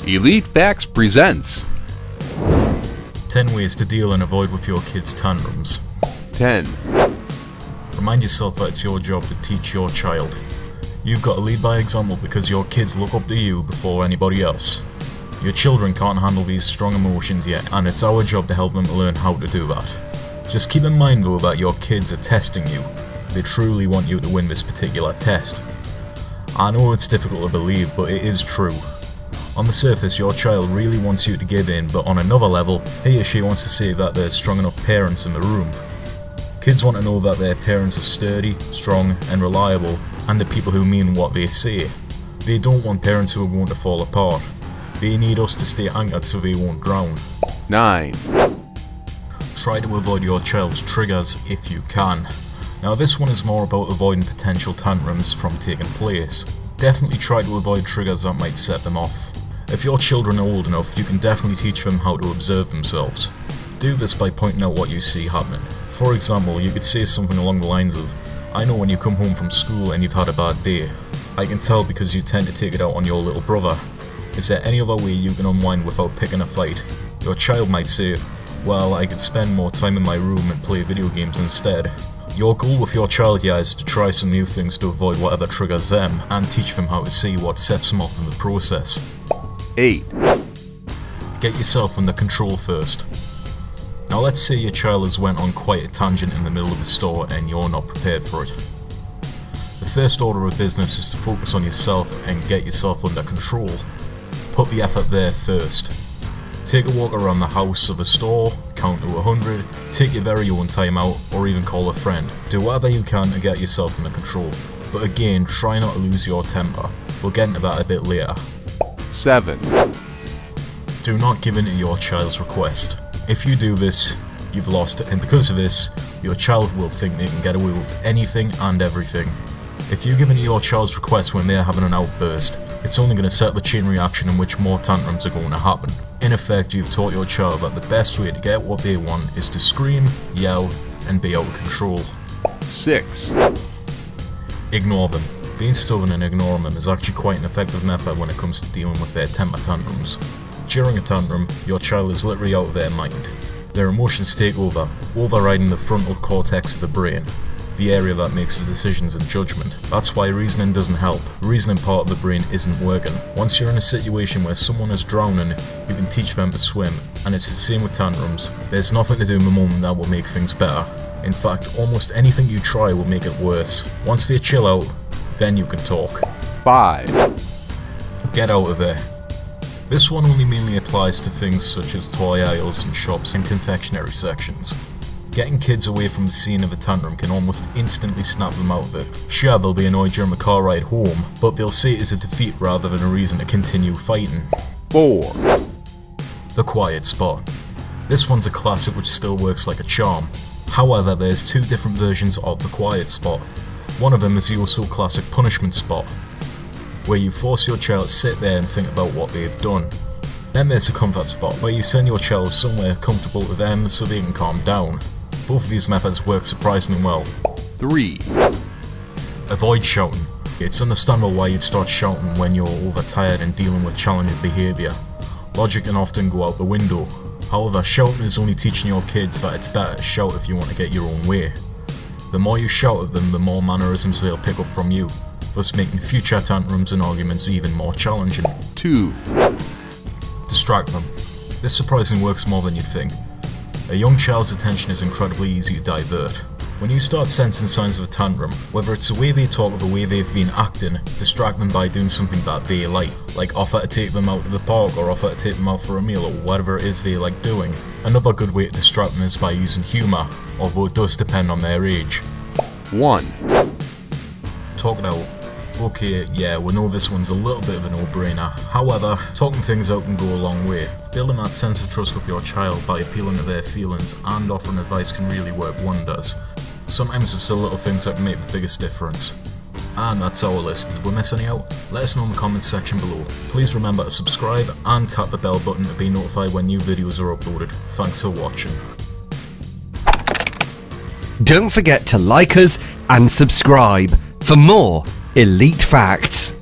Elite Facts presents 10 ways to deal and avoid with your kids' tantrums. 10. Remind yourself that it's your job to teach your child. You've got to lead by example because your kids look up to you before anybody else. Your children can't handle these strong emotions yet, and it's our job to help them learn how to do that. Just keep in mind though that your kids are testing you. They truly want you to win this particular test. I know it's difficult to believe, but it is true. On the surface, your child really wants you to give in, but on another level, he or she wants to see that there's strong enough parents in the room. Kids want to know that their parents are sturdy, strong, and reliable, and the people who mean what they say. They don't want parents who are going to fall apart. They need us to stay anchored so they won't drown. 9. Try to avoid your child's triggers if you can. Now this one is more about avoiding potential tantrums from taking place. Definitely try to avoid triggers that might set them off. If your children are old enough, you can definitely teach them how to observe themselves. Do this by pointing out what you see happening. For example, you could say something along the lines of, "I know when you come home from school and you've had a bad day. I can tell because you tend to take it out on your little brother. Is there any other way you can unwind without picking a fight?" Your child might say, "Well, I could spend more time in my room and play video games instead." Your goal with your child here is to try some new things to avoid whatever triggers them, and teach them how to see what sets them off in the process. 8. Get yourself under control first. Now let's say your child has went on quite a tangent in the middle of the store and you're not prepared for it. The first order of business is to focus on yourself and get yourself under control. Put the effort there first. Take a walk around the house or the store, count to 100, take your very own time out, or even call a friend. Do whatever you can to get yourself under control. But again, try not to lose your temper. We'll get into that a bit later. 7. Do not give in to your child's request. If you do this, you've lost it, and because of this, your child will think they can get away with anything and everything. If you give in to your child's request when they're having an outburst, it's only going to set the chain reaction in which more tantrums are going to happen. In effect, you've taught your child that the best way to get what they want is to scream, yell, and be out of control. 6. Ignore them. Being stubborn and ignoring them is actually quite an effective method when it comes to dealing with their temper tantrums. During a tantrum, your child is literally out of their mind. Their emotions take over, overriding the frontal cortex of the brain, the area that makes the decisions and judgment. That's why reasoning doesn't help. The reasoning part of the brain isn't working. Once you're in a situation where someone is drowning, you can teach them to swim, and it's the same with tantrums. There's nothing to do in the moment that will make things better. In fact, almost anything you try will make it worse. Once they chill out, then you can talk. 5. Get out of there. This one only mainly applies to things such as toy aisles and shops and confectionery sections. Getting kids away from the scene of a tantrum can almost instantly snap them out of it. Sure, they'll be annoyed during the car ride home, but they'll see it as a defeat rather than a reason to continue fighting. 4. The quiet spot. This one's a classic which still works like a charm. However, there's two different versions of the quiet spot. One of them is the also classic punishment spot, where you force your child to sit there and think about what they've done. Then there's a comfort spot, where you send your child somewhere comfortable to them so they can calm down. Both of these methods work surprisingly well. 3. Avoid shouting. It's understandable why you'd start shouting when you're overtired and dealing with challenging behaviour. Logic can often go out the window. However, shouting is only teaching your kids that it's better to shout if you want to get your own way. The more you shout at them, the more mannerisms they'll pick up from you, thus making future tantrums and arguments even more challenging. 2. Distract them. This surprisingly works more than you'd think. A young child's attention is incredibly easy to divert. When you start sensing signs of a tantrum, whether it's the way they talk or the way they've been acting, distract them by doing something that they like offer to take them out to the park or offer to take them out for a meal or whatever it is they like doing. Another good way to distract them is by using humour, although it does depend on their age. 1. Talk it out. Okay, yeah, we know this one's a little bit of a no-brainer. However, talking things out can go a long way. Building that sense of trust with your child by appealing to their feelings and offering advice can really work wonders. Sometimes it's the little things that can make the biggest difference. And that's our list. Did we miss any out? Let us know in the comments section below. Please remember to subscribe and tap the bell button to be notified when new videos are uploaded. Thanks for watching. Don't forget to like us and subscribe for more Elite Facts.